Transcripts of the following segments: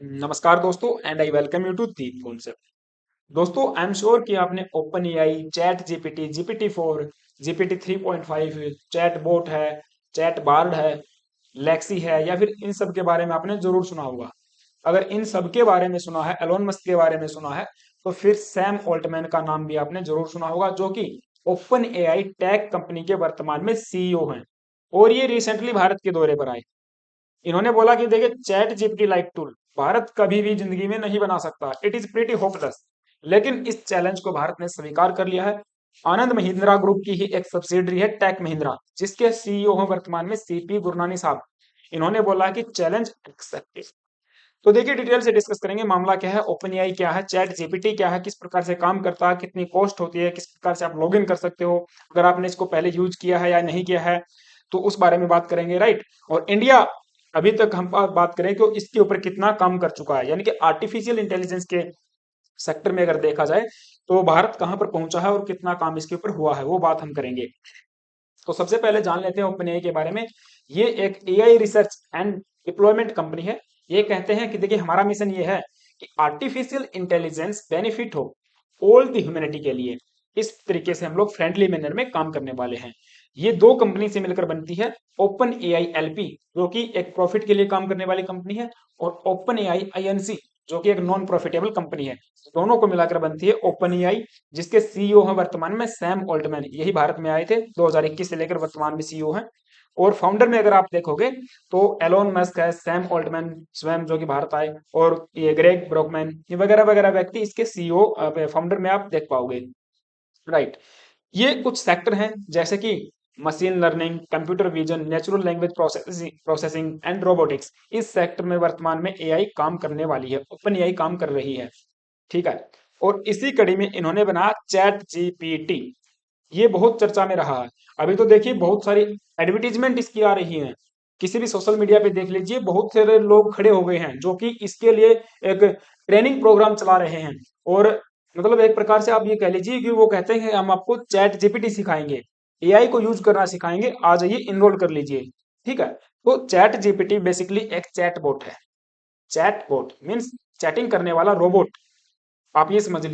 नमस्कार दोस्तों and I welcome you to Deep Concept. दोस्तों आई एम श्योर कि आपने OpenAI, ChatGPT, GPT 4, GPT 3.5, chatbot है, चैट बार्ड है, लेक्सी है या फिर इन सब के बारे में आपने जरूर सुना होगा। अगर इन सब के बारे में सुना है, एलोन मस्क के बारे में सुना है, तो फिर सैम ऑल्टमैन का नाम भी आपने जरूर सुना होगा, जो कि ओपन एआई टेक कंपनी के वर्तमान में सीईओ हैं। और ये रिसेंटली भारत के दौरे पर आए। इन्होंने बोला कि देखिए, chat GPT like tool Bharat कभी भी जिंदगी में नहीं बना सकता, इट इज प्रीटी होपलेस। लेकिन इस चैलेंज को भारत ने स्वीकार कर लिया है। आनंद महिंद्रा ग्रुप की ही एक सब्सिडरी है टेक महिंद्रा, जिसके सीईओ हैं वर्तमान में सीपी गुरनानी साहब। इन्होंने बोला कि चैलेंज एक्सेप्टेड। तो देखिए, डिटेल से डिस्कस करेंगे मामला क्या है, ओपन एआई क्या है, चैट जीपीटी क्या है, किस प्रकार से काम करता है, कितनी कॉस्ट होती है, किस प्रकार से आप लॉग इन कर सकते हो, अगर आपने इसको पहले यूज किया है या नहीं किया है, तो उस बारे में बात करेंगे, राइट। और इंडिया अभी तक हम बात करें कि इसके ऊपर कितना काम कर चुका है, यानी कि आर्टिफिशियल इंटेलिजेंस के सेक्टर में अगर देखा जाए तो भारत कहां पर पहुंचा है और कितना काम इसके ऊपर हुआ है, वो बात हम करेंगे। तो सबसे पहले जान लेते हैं ओपन एआई के बारे में। ये एक AI research and deployment company है। ये कहते हैं कि देखिए, हमारा मिशन ये है कि आर्टिफिशियल इंटेलिजेंस बेनिफिट हो ऑल द ह्यूमैनिटी के लिए। इस तरीके से हम लोग फ्रेंडली मैनर में काम करने वाले हैं। ये दो कंपनी से मिलकर बनती है ओपन एआई एलपी, जो कि एक प्रॉफिट के लिए काम करने वाली कंपनी है, और ओपन एआई आईएनसी, जो कि एक नॉन प्रॉफिटेबल कंपनी है। दोनों को मिलाकर बनती है ओपन एआई, जिसके सीईओ हैं वर्तमान में सैम ऑल्टमैन। यही भारत में आए थे 2021 से लेकर वर्तमान में सीईओ हैं। और फाउंडर में अगर आप देखोगे तो एलोन मस्क है, सैम ऑल्टमैन स्वयं जो कि भारत आए, और ये ग्रेग ब्रोकमैन, ये वगैरह वगैरह व्यक्ति इसके सीईओ फाउंडर में आप देख पाओगे, राइट। ये कुछ सेक्टर हैं जैसे कि machine learning, computer vision, natural language processing and robotics. इस सेक्टर में वर्तमान में एआई काम करने वाली है, ओपन एआई काम कर रही है, ठीक है। और इसी कड़ी में इन्होंने बनाया चैट जीपीटी। ये बहुत चर्चा में रहा है। अभी तो देखिए, बहुत सारी एडवर्टीजमेंट इसकी आ रही हैं। किसी भी सोशल मीडिया पे देख लीजिए, बहुत सारे लोग खड़े हो गए हैं जो कि इसके लिए एक ट्रेनिंग प्रोग्राम चला रहे हैं। और मतलब एक प्रकार से आप ये कह लीजिए कि वो कहते हैं हम आपको चैट जीपीटी सिखाएंगे, एआई को यूज करना सिखाएंगे, आ जाइए इनरोल कर लीजिए, ठीक है। तो चैट जीपीटी बेसिकली एक चैट बोट है। चैट बोट मीन्स चैटिंग करने वाला रोबोट। आप ये समझ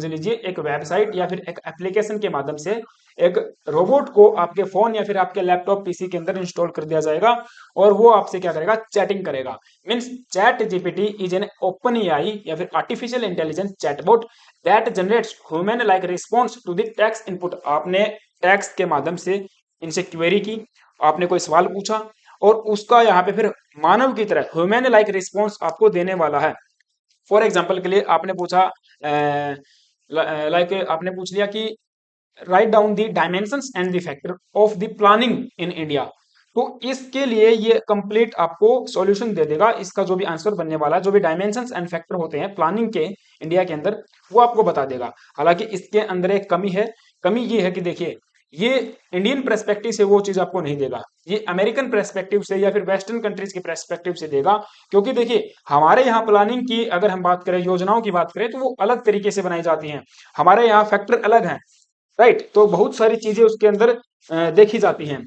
लीजिए एक वेबसाइट या फिर एक एप्लीकेशन के माध्यम से एक रोबोट को आपके फोन या फिर आपके लैपटॉप पीसी के अंदर इंस्टॉल कर दिया जाएगा, और वो आपसे क्या करेगा, चैटिंग करेगा। Means ChatGPT is an OpenAI या फिर artificial intelligence chatbot that generates human like response to the text input. आपने टेक्स्ट के माध्यम से इनसे क्वेरी की, आपने कोई सवाल पूछा, और उसका यहाँ पे फिर मानव की तरह ह्यूमन लाइक रिस्पॉन्स आपको देने वाला है। फॉर एग्जाम्पल के लिए आपने पूछा, लाइक आपने पूछ लिया कि write down the dimensions and the factor of the planning in India. तो इसके लिए ये कंप्लीट आपको सॉल्यूशन दे देगा। इसका जो भी आंसर बनने वाला है, जो भी डायमेंशंस एंड फैक्टर होते हैं प्लानिंग के इंडिया के अंदर, वो आपको बता देगा। हालांकि इसके अंदर एक कमी है। कमी ये है कि देखिए, ये इंडियन पर्सपेक्टिव से वो चीज आपको नहीं देगा, ये अमेरिकन पर्सपेक्टिव से या फिर वेस्टर्न कंट्रीज के पर्सपेक्टिव से देगा। क्योंकि देखिए, हमारे यहाँ प्लानिंग की अगर हम बात करें, योजनाओं की बात करें, तो वो अलग तरीके से बनाई जाती हैं। हमारे यहाँ फैक्टर अलग हैं, राइट। तो बहुत सारी चीजें उसके अंदर देखी जाती हैं।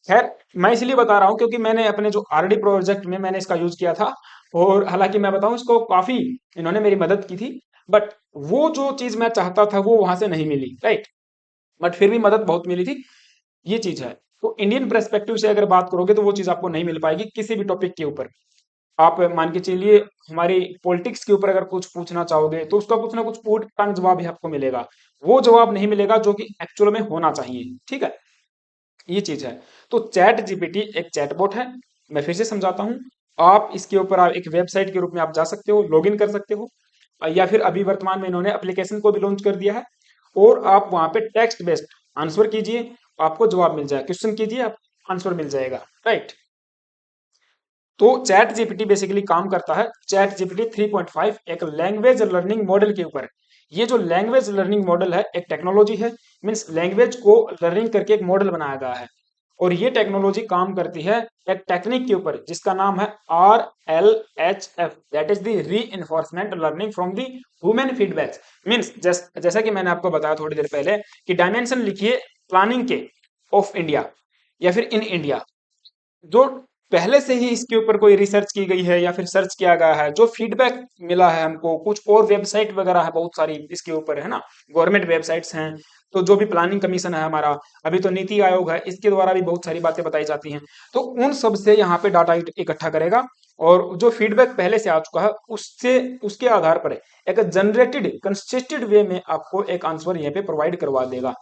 खैर, मैं इसलिए बता रहा हूँ क्योंकि मैंने अपने जो आरडी प्रोजेक्ट में मैंने इसका यूज किया था। और हालांकि मैं बताऊं, इसको काफी इन्होंने मेरी मदद की थी, बट वो जो चीज मैं चाहता था वो वहां से नहीं मिली, राइट। बट फिर भी मदद बहुत मिली थी, ये चीज है। तो इंडियन पर्सपेक्टिव से अगर बात करोगे तो वो चीज आपको नहीं मिल पाएगी किसी भी टॉपिक के ऊपर। आप मान के चलिए, हमारी पॉलिटिक्स के ऊपर अगर कुछ पूछना चाहोगे तो उसका कुछ ना कुछ पूट टांग जवाब ही आपको मिलेगा। वो जवाब नहीं मिलेगा जो कि एक्चुअल में होना चाहिए, ठीक है। ये चीज है। तो चैट जीपीटी एक चैटबॉट है। मैं फिर से समझाता हूँ। आप इसके ऊपर आप एक वेबसाइट के रूप में आप जा सकते हो, लॉग इन कर सकते हो, या फिर अभी वर्तमान में इन्होंने एप्लीकेशन को भी लॉन्च कर दिया है। और आप वहां पे टेक्स्ट बेस्ड आंसर कीजिए, आपको जवाब मिल जाएगा। क्वेश्चन कीजिए, आप आंसर मिल जाएगा, राइट। तो चैट जीपीटी बेसिकली काम करता है, चैट जीपीटी 3.5 एक लैंग्वेज लर्निंग मॉडल के ऊपर। ये जो लैंग्वेज लर्निंग मॉडल है, एक टेक्नोलॉजी है। मीन्स लैंग्वेज को लर्निंग करके एक मॉडल बनाया गया है। और ये टेक्नोलॉजी काम करती है एक टेक्निक के ऊपर जिसका नाम है RLHF, दैट इज द री enforcement learning from the human feedbacks. Means जैसा कि मैंने आपको बताया थोड़ी देर पहले कि डायमेंशन लिखिए प्लानिंग के ऑफ इंडिया या फिर इन इंडिया। जो पहले से ही इसके ऊपर कोई रिसर्च की गई है या फिर सर्च किया गया है, जो फीडबैक मिला है हमको, कुछ और वेबसाइट वगैरह है बहुत सारी इसके ऊपर, है ना, गवर्नमेंट वेबसाइट्स हैं, तो जो भी प्लानिंग कमीशन है हमारा, अभी तो नीति आयोग है, इसके द्वारा भी बहुत सारी बातें बताई जाती हैं। तो उन सब से यहाँ पे डाटा इकट्ठा करेगा, और जो फीडबैक पहले से आ चुका है उससे, उसके आधार पर एक जनरेटेड कंसिस्टेंट वे में आपको एक आंसर यहाँ पे प्रोवाइड करवा देगा।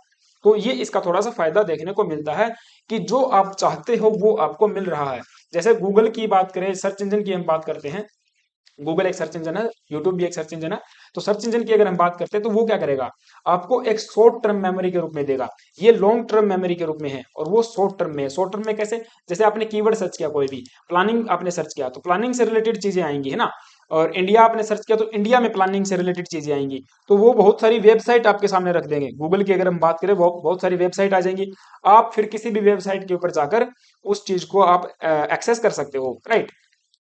तो ये इसका थोड़ा सा फायदा देखने को मिलता है कि जो आप चाहते हो वो आपको मिल रहा है। जैसे गूगल की बात करें, सर्च इंजन की हम बात करते हैं, गूगल एक सर्च इंजन है, यूट्यूब भी एक सर्च इंजन है। तो सर्च इंजन की अगर हम बात करते हैं तो वो क्या करेगा, आपको एक शॉर्ट टर्म मेमोरी के रूप में देगा। ये लॉन्ग टर्म मेमोरी के रूप में है और वो शॉर्ट टर्म में है। शॉर्ट टर्म में कैसे, जैसे आपने कीवर्ड सर्च किया, कोई भी प्लानिंग आपने सर्च किया तो प्लानिंग से रिलेटेड चीजें आएंगी, है ना, और इंडिया आपने सर्च किया तो इंडिया में प्लानिंग से रिलेटेड चीजें आएंगी। तो वो बहुत सारी वेबसाइट आपके सामने रख देंगे, गूगल की अगर हम बात करें वो बहुत सारी वेबसाइट आ जाएंगी। आप फिर किसी भी वेबसाइट के ऊपर जाकर उस चीज को आप एक्सेस कर सकते हो, राइट।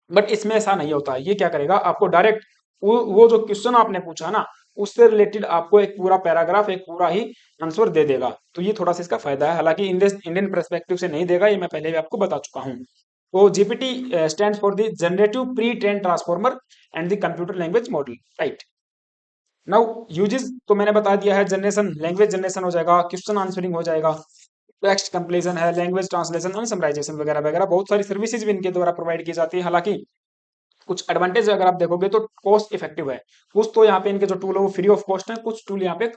बट इसमें ऐसा नहीं होता है। ये क्या करेगा, आपको डायरेक्ट वो जो क्वेश्चन आपने पूछा ना, उससे रिलेटेड आपको एक पूरा पैराग्राफ, एक पूरा ही आंसर दे देगा। तो ये थोड़ा सा इसका फायदा है, हालांकि इंडियन पर्सपेक्टिव से नहीं देगा, ये मैं पहले भी आपको बता चुका हूँ। तो GPT stands for the generative pre train transformer and the computer language model, right. Now uses तो मैंने बता दिया है, जनरेशन, लैंग्वेज जनरेशन हो जाएगा, क्वेश्चन आंसरिंग हो जाएगा, टेक्स्ट कंप्लीशन है, लैंग्वेज ट्रांसलेशन एंड समराइजेशन वगैरह वगैरह, बहुत सारी सर्विसेज भी इनके द्वारा प्रोवाइड की जाती है। हालांकि कुछ एडवांटेज अगर आप देखोगे तो कॉस्ट इफेक्टिव है। कुछ तो यहाँ पे इनके जो टूल है वो फ्री ऑफ कॉस्ट है, कुछ टूल यहाँ पे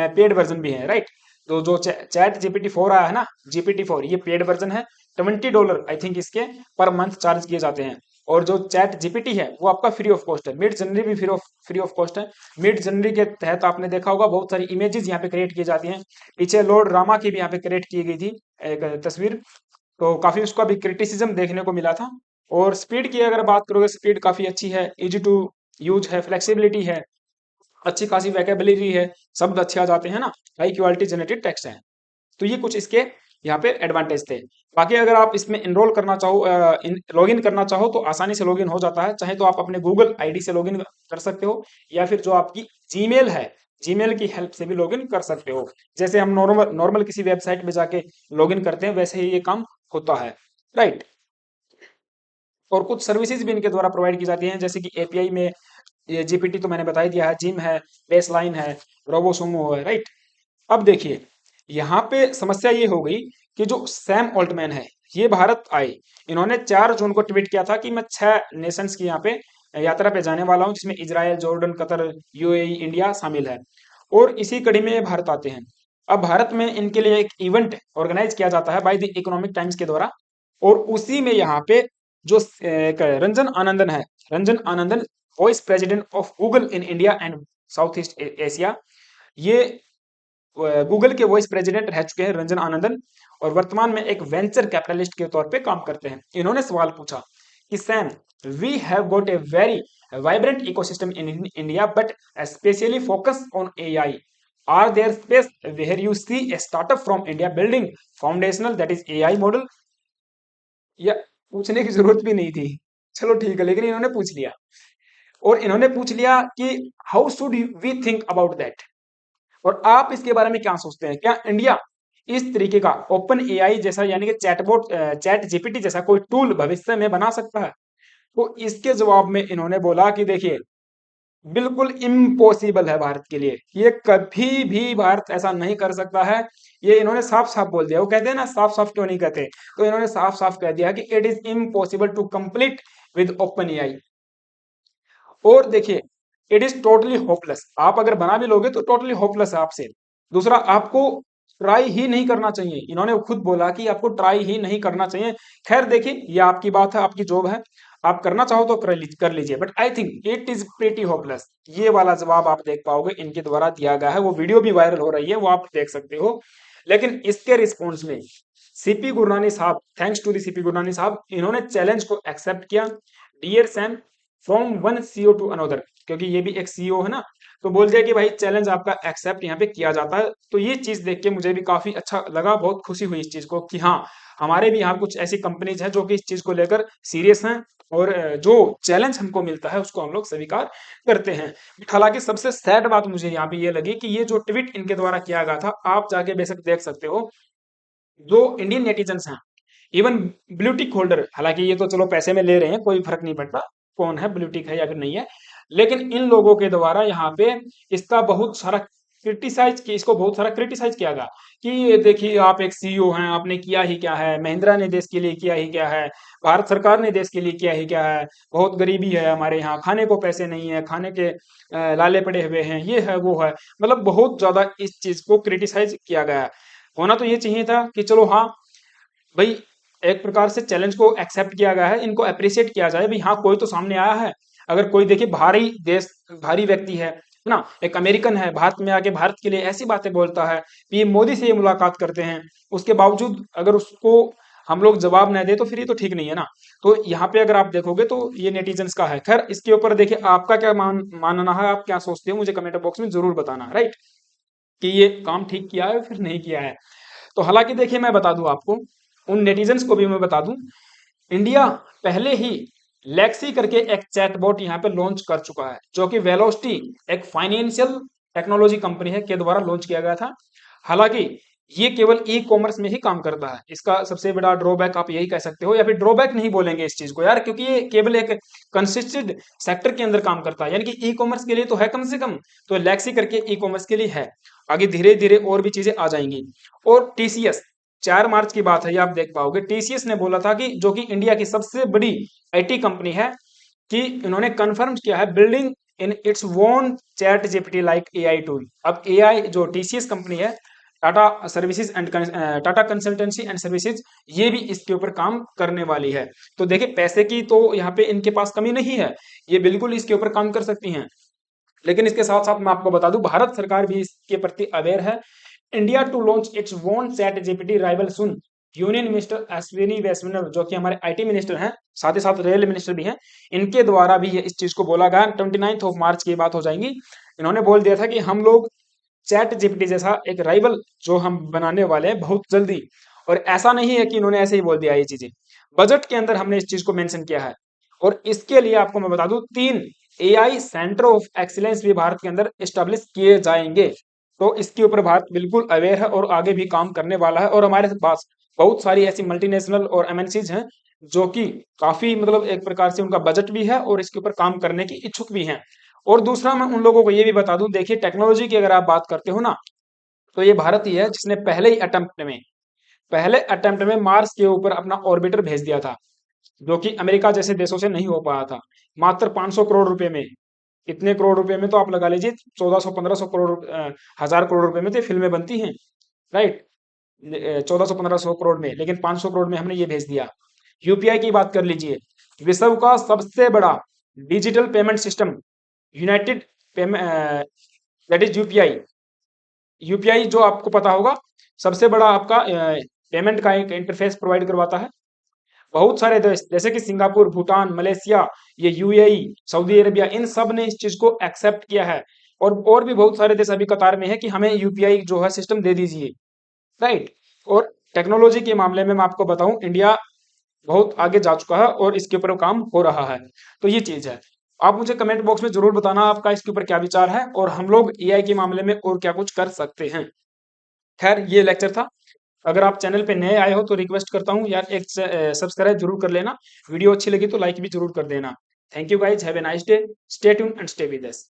पेड वर्जन भी है, राइट। तो जो चैट जीपीटी 4 आया है ना, जीपीटी 4 ये पेड वर्जन है। $20 आई थिंक इसके पर मंथ चार्ज किए जाते हैं। और जो चैट जीपीटी है वो आपका फ्री ऑफ कॉस्ट है। मिड जनरी भी फ्री ऑफ कॉस्ट है। मिड जनरी के तहत आपने देखा होगा बहुत सारी इमेजेस यहाँ पे क्रिएट की जाती हैं। पीछे लॉर्ड रामा की भी यहाँ पे क्रिएट की गई थी एक तस्वीर, तो काफी उसका भी क्रिटिसिज्म देखने को मिला था। और स्पीड की अगर बात करोगे, स्पीड काफी अच्छी है, इजी टू यूज है, फ्लेक्सिबिलिटी है, अच्छी खासी वैकेबलरी है, शब्द अच्छे आ जाते हैं ना, हाई क्वालिटी जनरेटेड टेक्स्ट है। तो ये कुछ इसके यहाँ पे एडवांटेज थे। बाकी अगर आप इसमें इनरोल करना चाहो, लॉगिन करना चाहो तो आसानी से लॉगिन हो जाता है। चाहे तो आप अपने गूगल आईडी से लॉगिन कर सकते हो, या फिर जो आपकी जीमेल है, जीमेल की हेल्प से भी लॉगिन कर सकते हो। जैसे हम नॉर्मल नॉर्मल किसी वेबसाइट में जाके लॉगिन करते हैं वैसे ही ये काम होता है, राइट। और कुछ सर्विसेज भी इनके द्वारा प्रोवाइड की जाती हैं, जैसे कि एपीआई में ये जीपीटी तो मैंने बता ही दिया है, जिम है, बेसलाइन है, रोबोसुमो है, राइट। अब देखिए, यहाँ पे समस्या ये हो गई कि जो सैम ऑल्टमैन है ये भारत आए। इन्होंने 4 जून को ट्वीट किया था कि मैं 6 नेशंस की यहाँ पे यात्रा पे जाने वाला हूँ, जिसमें Israel, Jordan, Qatar, UAE, India शामिल है। और इसी कड़ी में ये भारत आते हैं। अब भारत में इनके लिए एक इवेंट ऑर्गेनाइज किया जाता है बाय द इकोनॉमिक टाइम्स के द्वारा। और उसी में यहाँ पे जो एक रंजन आनंदन है, Ranjan Anandan, vice president of Google in India and south east Asia, ये गूगल के वाइस प्रेसिडेंट रह चुके हैं रंजन आनंदन, और वर्तमान में एक वेंचर कैपिटलिस्ट के तौर पे काम करते हैं। इन्होंने सवाल पूछा कि Sam, we have got a very vibrant ecosystem in India but specially focus on AI, are there space where you see a startup from India building foundational that is AI model. या पूछने की जरूरत भी नहीं थी, चलो ठीक है, लेकिन इन्होंने पूछ लिया। और इन्होंने पूछ लिया कि how should we think about that, और आप इसके बारे में क्या सोचते हैं, क्या इंडिया इस तरीके का ओपन एआई जैसा, यानी कि चैटबॉट, चैट जीपीटी जैसा कोई टूल भविष्य में बना सकता है। तो इसके जवाब में इन्होंने बोला कि देखिए, बिल्कुल इम्पॉसिबल है भारत के लिए, ये कभी भी भारत ऐसा नहीं कर सकता है। ये इन्होंने साफ साफ बोल दिया। वो कहते हैं ना साफ साफ क्यों नहीं कहते, तो इन्होंने साफ साफ कह दिया कि it is impossible to complete with OpenAI. और देखिए, इट इज टोटली होपलेस, आप अगर बना भी लोगे तो टोटली होपलेस है आपसे। दूसरा, आपको ट्राई ही नहीं करना चाहिए, इन्होंने खुद बोला कि आपको ट्राई ही नहीं करना चाहिए। खैर देखिए, ये आपकी बात है, आपकी जॉब है, आप करना चाहो तो कर लीजिए, but I think it is pretty hopeless. ये वाला जवाब आप देख पाओगे इनके द्वारा दिया गया है, वो वीडियो भी वायरल हो रही है, वो आप देख सकते हो। लेकिन इसके रिस्पॉन्स में C P Gurnani sahab, thanks to the C P Gurnani sahab, इन्होंने चैलेंज को एक्सेप्ट किया। Dear Sam, from one CEO to another, क्योंकि ये भी एक सीईओ है ना, तो बोल दिया कि भाई चैलेंज आपका एक्सेप्ट यहाँ पे किया जाता है। तो ये चीज देख के मुझे भी काफी अच्छा लगा, बहुत खुशी हुई इस चीज को कि हाँ, हमारे भी यहाँ कुछ ऐसी कंपनीज हैं जो कि इस चीज को लेकर सीरियस हैं, और जो चैलेंज हमको मिलता है उसको हम लोग स्वीकार करते हैं। हालांकि सबसे सैड बात मुझे यहाँ पे ये लगी कि ये जो ट्वीट इनके द्वारा किया गया था, आप जाके बेशक देख सकते हो, जो इंडियन नेटिजन्स हैं इवन ब्लू टिक होल्डर, हालांकि ये तो चलो पैसे में ले रहे हैं, कोई फर्क नहीं पड़ता कौन है, ब्लू टिक है या फिर नहीं है, लेकिन इन लोगों के द्वारा यहाँ पे इसका बहुत सारा इसको बहुत सारा क्रिटिसाइज किया गया कि ये देखिए आप एक सीईओ हैं, आपने किया ही क्या है, महिंद्रा ने देश के लिए किया ही क्या है, भारत सरकार ने देश के लिए किया ही क्या है, बहुत गरीबी है हमारे यहाँ, खाने को पैसे नहीं है, खाने के लाले पड़े हुए हैं, ये है वो है, मतलब बहुत ज्यादा इस चीज को क्रिटिसाइज किया गया है। होना तो ये चाहिए था कि चलो हाँ भाई, एक प्रकार से चैलेंज को एक्सेप्ट किया गया है, इनको अप्रिशिएट किया जाए भाई, हाँ कोई तो सामने आया है। अगर कोई देखिए भारी देश, भारी व्यक्ति है ना, एक अमेरिकन है, भारत में आके भारत के लिए ऐसी बातें बोलता है, पीएम मोदी से ये मुलाकात करते हैं, उसके बावजूद अगर उसको हम लोग जवाब न दे तो फिर ये तो ठीक नहीं है ना। तो यहाँ पे अगर आप देखोगे तो ये नेटिजन्स का है। खैर इसके ऊपर देखिए आपका क्या मानना है, आप क्या सोचते हो, मुझे कमेंट बॉक्स में जरूर बताना, राइट, कि ये काम ठीक किया है फिर नहीं किया है। तो हालांकि देखिए मैं बता दूं आपको, उन नेटिजन्स को भी मैं बता दूं, इंडिया पहले ही लेक्सी करके एक चैटबॉट यहाँ पे लॉन्च कर चुका है, जो कि वेलोसिटी एक फाइनेंशियल टेक्नोलॉजी कंपनी है के द्वारा लॉन्च किया गया था। हालांकि ये केवल ई कॉमर्स में ही काम करता है, इसका सबसे बड़ा ड्रॉबैक आप यही कह सकते हो, या फिर ड्रॉबैक नहीं बोलेंगे इस चीज को यार, क्योंकि ये केवल एक कंसिस्टेंट सेक्टर के अंदर काम करता है, यानी कि ई कॉमर्स के लिए तो है कम से कम, तो लेक्सी करके ई कॉमर्स के लिए है। आगे धीरे धीरे और भी चीजें आ जाएंगी। और टीसीएस, 4 मार्च की बात है ये, आप देख पाओगे, टीसीएस ने बोला था कि जो कि इंडिया की सबसे बड़ी आईटी कंपनी है, कि इन्होंने कंफर्म किया है building in its own chat GPT like AI tool. अब एआई जो टीसीएस कंपनी है, Tata services and Tata consultancy and services, ये भी इसके ऊपर काम करने वाली है। तो देखिए पैसे की तो यहाँ पे इनके पास कमी नहीं है, ये बिल्कुल इसके ऊपर काम कर सकती हैं। लेकिन इसके साथ साथ मैं आपको बता दूं, भारत सरकार भी इसके प्रति अवेयर है। India to launch its own ChatGPT rival soon, union minister Ashwini Vaishnaw जो कि हमारे आईटी मिनिस्टर हैं, साथ ही साथ रेल मिनिस्टर भी हैं, इनके द्वारा भी ये इस चीज को बोला गया। 29 मार्च की बात हो जाएंगी। इन्होंने बोल दिया था कि हम लोग चैट जीपीटी जैसा एक राइवल जो हम बनाने वाले हैं बहुत जल्दी। और ऐसा नहीं है कि इन्होंने ऐसे ही बोल दिया, ये चीजें बजट के अंदर हमने इस चीज को मेंशन किया है। और इसके लिए आपको मैं बता दूं, 3 एआई सेंटर ऑफ एक्सीलेंस भी भारत के अंदर स्टेब्लिश किए जाएंगे। तो इसके ऊपर भारत बिल्कुल अवेयर है और आगे भी काम करने वाला है। और हमारे पास बहुत सारी ऐसी मल्टीनेशनल और एमएनसीज हैं जो कि काफी मतलब एक प्रकार से उनका बजट भी है और इसके ऊपर काम करने की इच्छुक भी हैं। और दूसरा मैं उन लोगों को ये भी बता दूं, देखिए टेक्नोलॉजी की अगर आप बात करते हो ना, तो ये भारत ही है जिसने पहले अटेम्प्ट में मार्स के ऊपर अपना ऑर्बिटर भेज दिया था, जो कि अमेरिका जैसे देशों से नहीं हो पाया था, मात्र 500 करोड़ रुपए में। इतने करोड़ रुपए में तो आप लगा लीजिए 1400 1500 करोड़ 1000 करोड़ रुपए में तो फिल्में बनती हैं, राइट, 1400 1500 करोड़ में, लेकिन 500 करोड़ में हमने ये भेज दिया। यूपीआई की बात कर लीजिए, विश्व का सबसे बड़ा digital payment system United payment, that is UPI. UPI जो आपको पता होगा, सबसे बड़ा आपका पेमेंट का एक इंटरफेस प्रोवाइड करवाता है। बहुत सारे देश जैसे कि सिंगापुर, भूटान, मलेशिया, ये यूएई, सऊदी अरेबिया, इन सब ने इस चीज को एक्सेप्ट किया है। और भी बहुत सारे देश अभी कतार में है कि हमें यूपीआई जो है सिस्टम दे दीजिए, राइट। और टेक्नोलॉजी के मामले में मैं आपको बताऊं, इंडिया बहुत आगे जा चुका है और इसके ऊपर काम हो रहा है। तो ये चीज है। आप मुझे कमेंट बॉक्स में जरूर बताना आपका इसके ऊपर क्या विचार है, और हम लोग एआई के मामले में और क्या कुछ कर सकते हैं। खैर ये लेक्चर था। अगर आप चैनल पे नए आए हो तो रिक्वेस्ट करता हूँ यार, एक सब्सक्राइब जरूर कर लेना, वीडियो अच्छी लगी तो लाइक भी जरूर कर देना। Thank you guys, have a nice day, stay tuned and stay with us.